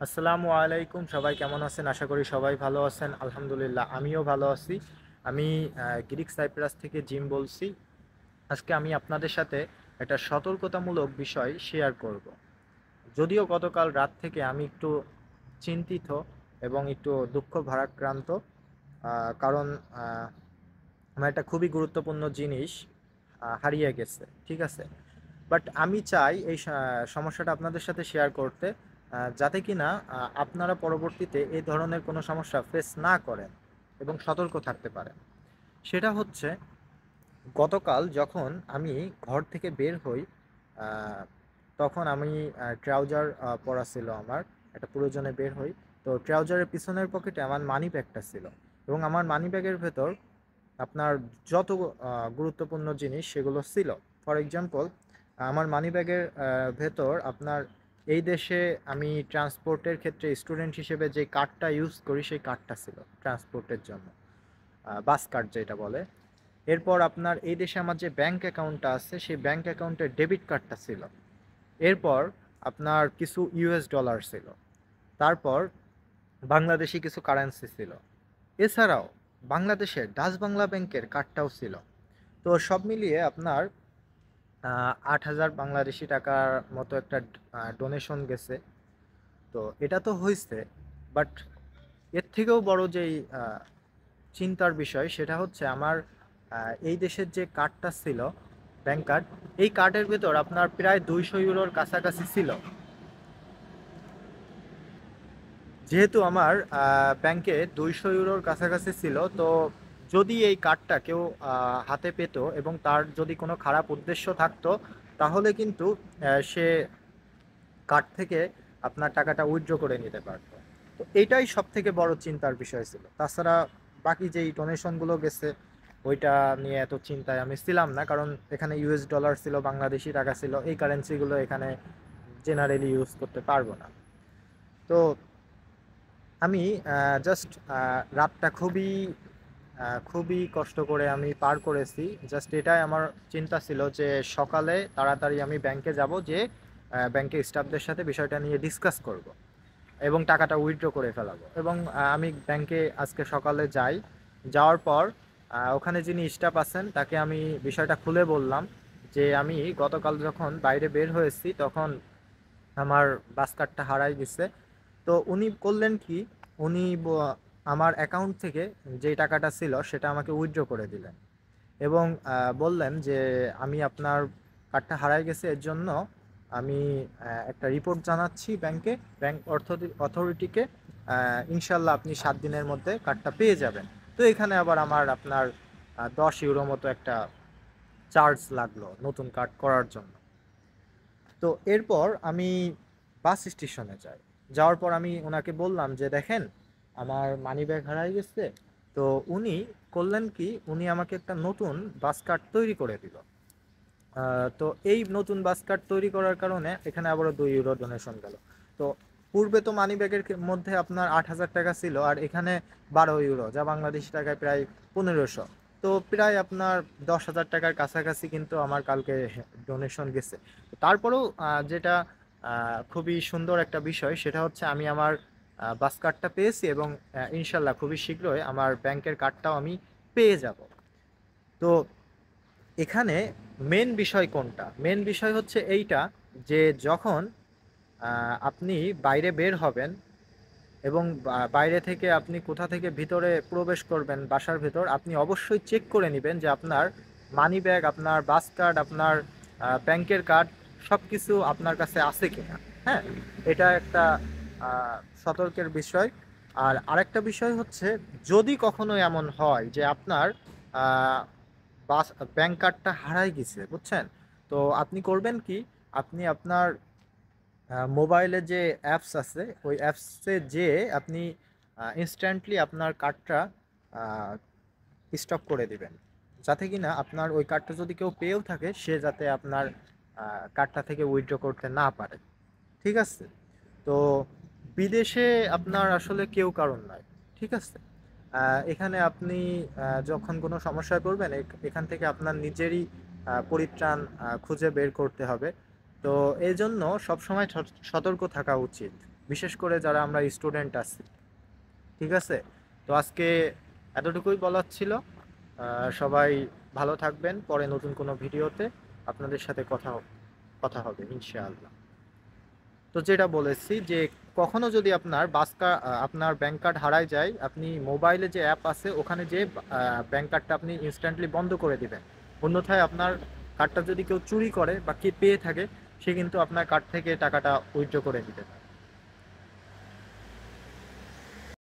আসসালামু আলাইকুম। সবাই কেমন আছেন? আশা করি সবাই ভালো আছেন। আলহামদুলিল্লাহ আমিও ভালো আছি। আমি গ্রিক সাইপ্রাস থেকে জিম বলছি। আজকে আমি আপনাদের সাথে একটা সতর্কতামূলক বিষয় শেয়ার করব। যদিও গতকাল রাত থেকে আমি একটু চিন্তিত এবং একটু দুঃখ ভারাক্রান্ত, কারণ আমার একটা খুবই গুরুত্বপূর্ণ জিনিস হারিয়ে গেছে। ঠিক আছে? বাট আমি চাই এই সমস্যাটা আপনাদের সাথে শেয়ার করতে, যাতে কিনা আপনারা পরবর্তীতে এই ধরনের কোনো সমস্যা ফেস না করেন এবং সতর্ক থাকতে পারেন। সেটা হচ্ছে, গতকাল যখন আমি ঘর থেকে বের হই, আহ, তখন আমি ট্রাউজার পরা ছিল আমার, একটা প্রয়োজনে বের হই। তো ট্রাউজারের পিছনের পকেটে আমার মানি ব্যাগটা ছিল, এবং আমার মানি ব্যাগের ভেতর আপনার যত গুরুত্বপূর্ণ জিনিস সেগুলো ছিল। ফর এক্সাম্পল, আমার মানিব্যাগের ভেতর আপনার এই দেশে আমি ট্রান্সপোর্টের ক্ষেত্রে স্টুডেন্ট হিসেবে যে কার্ডটা ইউজ করি সেই কার্ডটা ছিল ট্রান্সপোর্টের জন্য, বাস কার্ড যেটা বলে। এরপর আপনার এই দেশে আমার যে ব্যাংক অ্যাকাউন্টটা আছে সেই ব্যাংক অ্যাকাউন্টের ডেবিট কার্ডটা ছিল। এরপর আপনার কিছু ইউএস ডলার ছিল। তারপর বাংলাদেশি কিছু কারেন্সি ছিল। এছাড়াও বাংলাদেশের ডাচ বাংলা ব্যাংকের কার্ডটাও ছিল। তো সব মিলিয়ে আপনার ৮,০০০ বাংলাদেশি টাকার মতো একটা ডোনেশন গেছে। তো এটা তো হয়েছে, বাট এর থেকেও বড় যেই চিন্তার বিষয় সেটা হচ্ছে আমার এই দেশের যে কার্ডটা ছিল, ব্যাংক কার্ড, এই কার্ডের ভেতর আপনার প্রায় 200 ইউরোর কাছাকাছি ছিল। যেহেতু আমার ব্যাংকে 200 ইউরোর কাছাকাছি ছিল, তো যদি এই কার্ডটা কেউ হাতে পেত এবং তার যদি কোনো খারাপ উদ্দেশ্য থাকতো, তাহলে কিন্তু সে কার্ড থেকে আপনার টাকাটা উইথড্র করে নিতে পারতো। তো এইটাই সব থেকে বড় চিন্তার বিষয় ছিল। তাছাড়া বাকি যেই ডোনেশনগুলো গেছে ওইটা নিয়ে এত চিন্তায় আমি ছিলাম না, কারণ এখানে ইউএস ডলার ছিল, বাংলাদেশি টাকা ছিল, এই কারেন্সিগুলো এখানে জেনারেলি ইউজ করতে পারবো না। তো আমি জাস্ট রাতটা খুবই কষ্ট করে আমি পার করেছি। জাস্ট এটাই আমার চিন্তা ছিল যে সকালে তাড়াতাড়ি আমি ব্যাংকে যাব, যে ব্যাংকের স্টাফদের সাথে বিষয়টা নিয়ে ডিসকাস করব এবং টাকাটা উইথড্র করে ফেলাবো। এবং আমি ব্যাংকে আজকে সকালে যাই। যাওয়ার পর ওখানে যিনি স্টাফ আছেন তাকে আমি বিষয়টা খুলে বললাম যে আমি গতকাল যখন বাইরে বের হয়েছি তখন আমার বাস কার্ডটা হারাই গেছে। তো উনি করলেন কি, উনি আমার অ্যাকাউন্ট থেকে যেই টাকাটা ছিল সেটা আমাকে উইথড্র করে দিলেন, এবং বললেন যে আমি আপনার কার্ডটা হারাই গেছে, এর জন্য আমি একটা রিপোর্ট জানাচ্ছি ব্যাংকে, ব্যাংক অথরিটিকে। ইনশাল্লাহ আপনি 7 দিনের মধ্যে কার্ডটা পেয়ে যাবেন। তো এখানে আবার আমার আপনার 10 ইউরো মতো একটা চার্জ লাগলো নতুন কার্ড করার জন্য। তো এরপর আমি বাস স্টেশনে যাই। যাওয়ার পর আমি ওনাকে বললাম যে দেখেন, আমার মানি ব্যাগ হারাই গেছে। তো উনি করলেন কি, উনি আমাকে একটা নতুন বাস কার্ড তৈরি করে দিল। তো এই নতুন বাস কার্ড তৈরি করার কারণে এখানে আবারও 2 ইউরো ডোনেশন গেল। তো পূর্বে তো মানি ব্যাগের মধ্যে আপনার 8,০০০ টাকা ছিল, আর এখানে 12 ইউরো, যা বাংলাদেশি টাকায় প্রায় 1500। তো প্রায় আপনার 10,০০০ টাকার কাছাকাছি কিন্তু আমার কালকে ডোনেশন গেছে। তারপরেও যেটা খুবই সুন্দর একটা বিষয় সেটা হচ্ছে আমি আমার বাস কার্ডটা পেয়েছি, এবং ইনশাল্লাহ খুবই শীঘ্রই আমার ব্যাংকের কার্ডটাও আমি পেয়ে যাব। তো এখানে মেন বিষয় কোনটা? মেন বিষয় হচ্ছে এইটা, যে যখন আপনি বাইরে বের হবেন এবং বাইরে থেকে আপনি কোথা থেকে ভিতরে প্রবেশ করবেন বাসার ভেতর, আপনি অবশ্যই চেক করে নেবেন যে আপনার মানি ব্যাগ, আপনার বাস কার্ড, আপনার ব্যাংকের কার্ড সব কিছু আপনার কাছে আছে কিনা। হ্যাঁ, এটা একটা সতর্কের বিষয়। আর আরেকটা বিষয় হচ্ছে, যদি কখনো এমন হয় যে আপনার বাস ব্যাংক কার্ডটা হারাই গেছে, বুঝছেন, তো আপনি করবেন কি, আপনি আপনার মোবাইলে যে অ্যাপস আছে ওই অ্যাপসে যে আপনি ইনস্ট্যান্টলি আপনার কার্ডটা স্টপ করে দিবেন, যাতে কিনা আপনার ওই কার্ডটা যদি কেউ পেয়েও থাকে সে যাতে আপনার কার্ডটা থেকে উইথড্র করতে না পারে। ঠিক আছে? তো বিদেশে আপনার আসলে কেউ কারণ নয়। ঠিক আছে? এখানে আপনি যখন কোনো সমস্যায় পড়বেন, এখান থেকে আপনার নিজেরই পরিত্রাণ খুঁজে বের করতে হবে। তো এই জন্য সবসময় সতর্ক থাকা উচিত বিশেষ করে যারা আমরা স্টুডেন্ট আছি। ঠিক আছে, তো আজকে এতটুকুই বলার ছিল। সবাই ভালো থাকবেন, পরে নতুন কোনো ভিডিওতে আপনাদের সাথে কথা হবে ইনশাআল্লাহ। তো যেটা বলেছি যে কখনো যদি আপনার আপনার ব্যাংক কার্ড হারায় যায়, আপনি মোবাইলে যে অ্যাপ আছে ওখানে যে ব্যাংক কার্ডটা আপনি ইনস্ট্যান্টলি বন্ধ করে দিবেন। অন্যথায় আপনার কার্ডটা যদি কেউ চুরি করে বা কে পেয়ে থাকে, সে কিন্তু আপনার কার্ড থেকে টাকাটা উইথড্র করে নেবে।